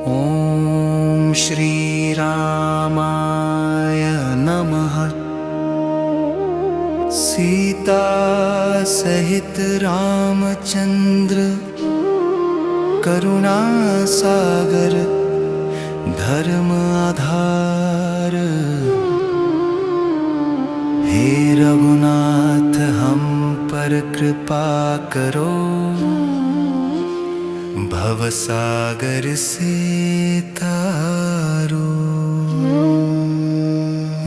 ॐ श्रीरामाय नमः। सीता सहित रामचंद्र करुणा सागर धर्म आधार। हे रघुनाथ हम पर कृपा करो, भव सागर से तारो।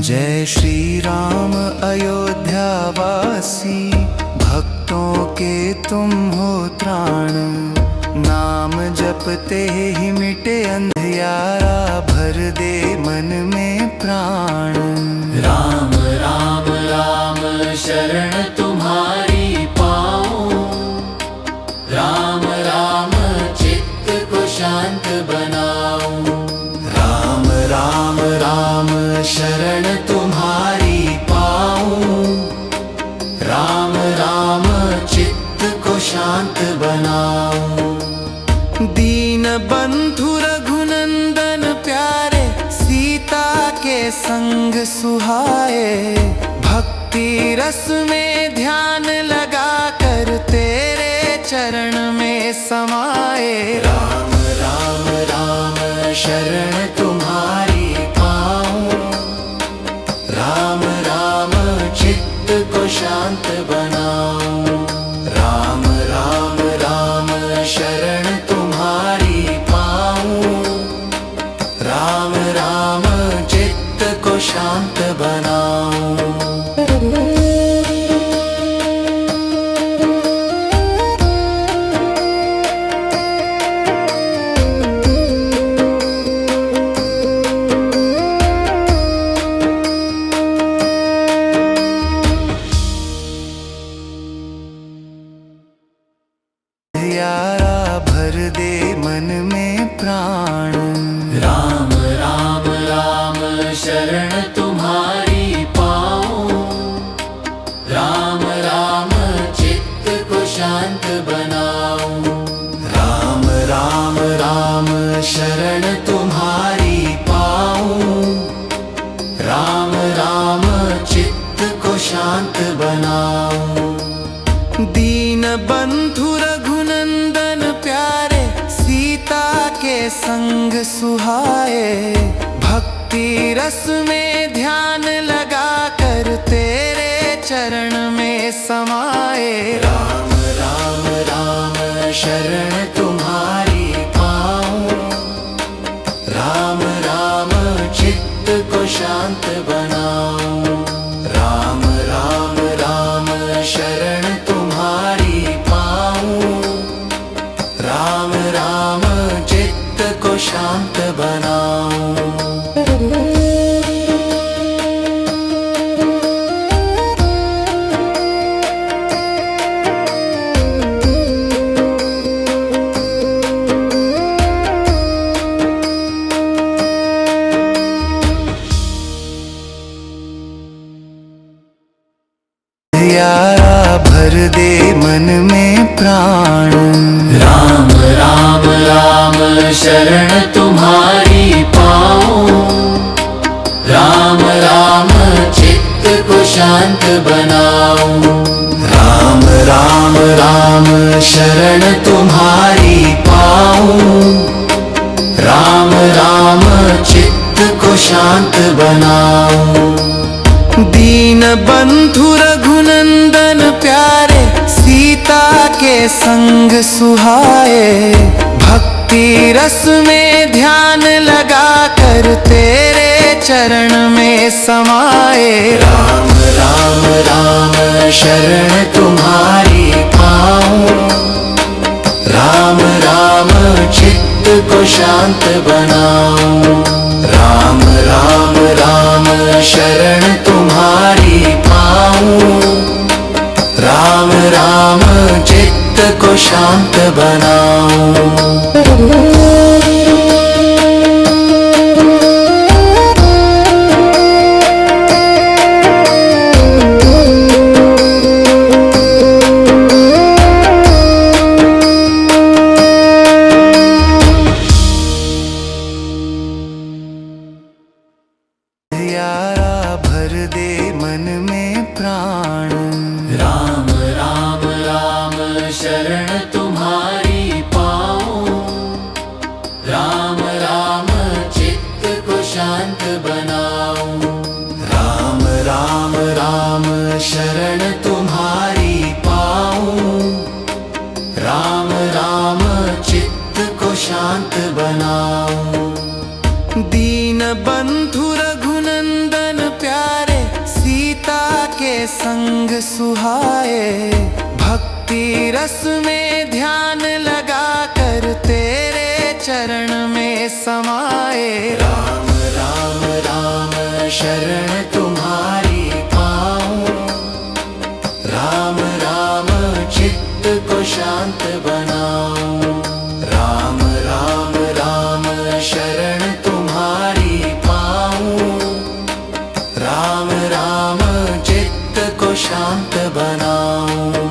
जय श्री राम अयोध्या वासी, भक्तों के तुम हो त्राण। नाम जपते ही मिटे अंधियारा, भर दे मन में प्राण। राम राम राम शरण तुम्हारी पाऊं, राम राम चित्त को शांत बनाऊं। राम राम राम शरण तुम्हारी पाऊं, राम राम चित्त को शांत बनाऊं। दीन बंधु रघुनंदन प्यारे, सीता के संग सुहाए। भक्ति रस में ध्यान लगा कर तेरे चरण में समाए। राम राम राम शरण तुम्हारी पाऊं, राम राम चित्त को शांत बनाऊं। राम राम राम शरण तुम्हारी पाऊं, राम राम चित्त को शांत बनाऊं। यारा भर दे मन में प्राण। राम राम राम शरण तुम्हारी पाऊं, राम राम चित्त को शांत बनाऊं। राम राम राम शरण तुम्हारी पाऊं, राम राम चित्त को शांत बनाऊं। दीन बंधु रघुनंदन प्यारे, सीता के संग सुहाए। भक्ति रस में ध्यान लगा कर तेरे चरण में समाए। राम राम राम शरण तुम्हारी पाऊं, राम राम चित्त को शांत बनाऊं। राम राम राम शरण तुम्हारी पाऊं, राम राम चित्त को शांत बनाऊं। यारा भर दे मन में प्राण। राम राम राम शरण तुम्हारी पाऊं, राम राम चित्त को शांत बनाऊं। राम राम राम शरण तुम्हारी पाऊं, राम राम चित्त को शांत बनाऊं। दीन बंधु रघुनंदन प्यारे, सीता के संग सुहाए। भक्ति रस में ध्यान लगा कर तेरे चरण में समाए। राम राम राम शरण तुम्हारी पाऊं, राम राम चित्त को शांत बनाऊं। राम राम राम शरण तुम्हारी पाऊं, राम राम चित्त को शांत बनाऊं। शांत बनाऊं। दीन बंधु रघुनंदन प्यारे, सीता के संग सुहाए। भक्ति रस में ध्यान लगा कर तेरे चरण में समाए। राम राम राम शरण तुम्हारी पाऊं। राम राम चित्त को शांत बनाऊं। राम राम राम शरण तुम्हारी पाऊं। राम राम चित्त को शांत बनाऊं।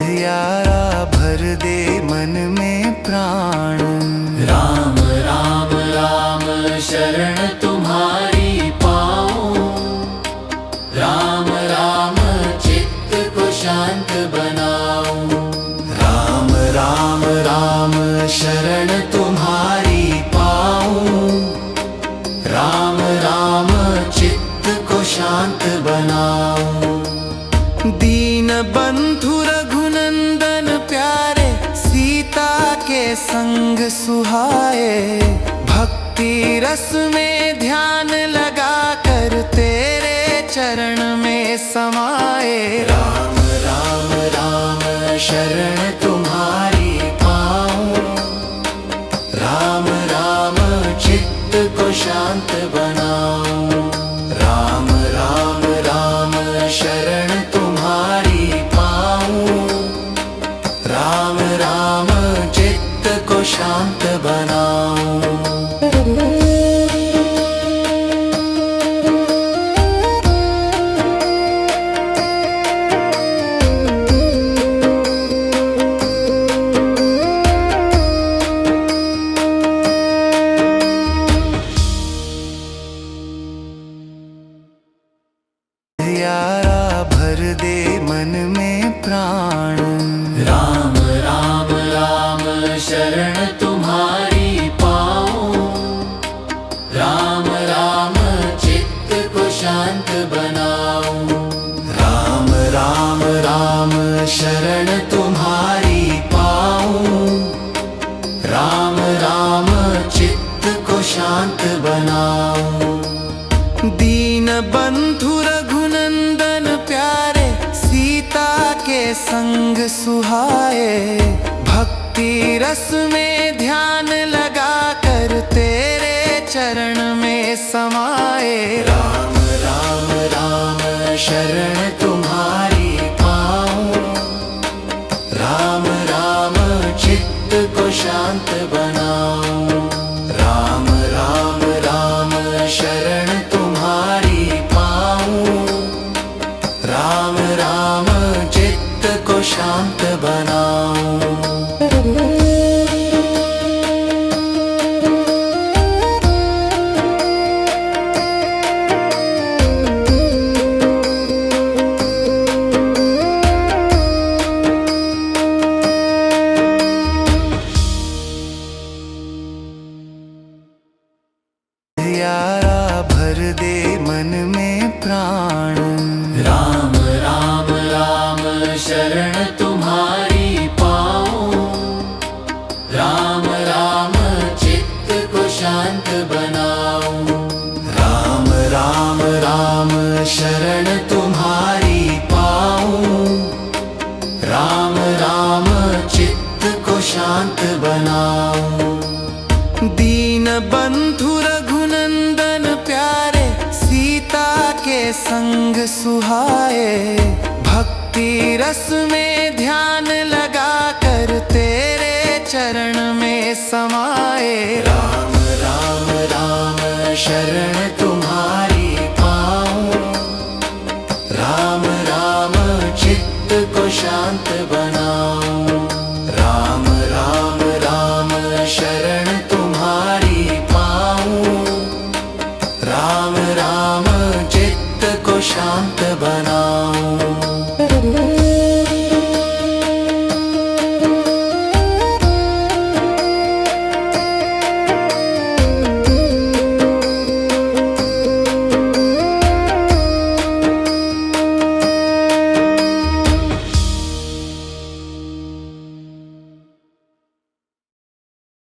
यारा भर दे मन में प्राण। राम राम राम शरण तुम्हारी पाऊं। राम राम चित्त को शांत बनाऊं। राम राम राम शरण तुम्हारी पाऊं। राम राम चित्त को शांत बनाऊं। दीन बंधु रघुनंदन प्यारे, सीता के संग सुहाए। भक्ति रस में ध्यान लगा कर तेरे चरण में समाए। राम राम राम शरण तुम्हारी पाऊं। राम राम चित्त को शांत बनाऊं। राम राम राम शरण तुम्हारी पाऊं। राम राम चित्त को शांत बनाऊं। यारा भर दे मन में प्राण। राम राम राम शरण तुम्हारी पाऊं। राम राम चित्त को शांत बनाऊं। राम राम राम शरण तुम्हारी पाऊं। राम राम चित्त को शांत बनाऊं। दीन बंधु रघुनंदन प्यारे, सीता के संग सुहाए। भक्ति रस में ध्यान लगा कर तेरे चरण में समाए। राम राम राम शरण तुम्हारी पाऊं। राम राम चित्त को शांत बनाऊं। राम राम राम शरण तुम्हारी पाऊं। राम राम चित्त को शांत बनाऊं। यारा भर दे मन में प्राण। राम राम राम शरण तुम्हारी पाऊं। राम राम चित्त को शांत बनाऊं। राम राम राम शरण तुम्हारी पाऊं। राम राम चित्त को शांत बनाऊं। दीन बंधु रघुनंदन प्यारे, सीता के संग सुहाए। भक्ति रस में ध्यान लगा कर तेरे चरण में समाए। राम राम राम शरण तुम्हारी पाऊं। राम राम चित्त को शांत बनाऊं। राम राम राम शरण तुम्हारी पाऊं। राम राम चित्त को शांत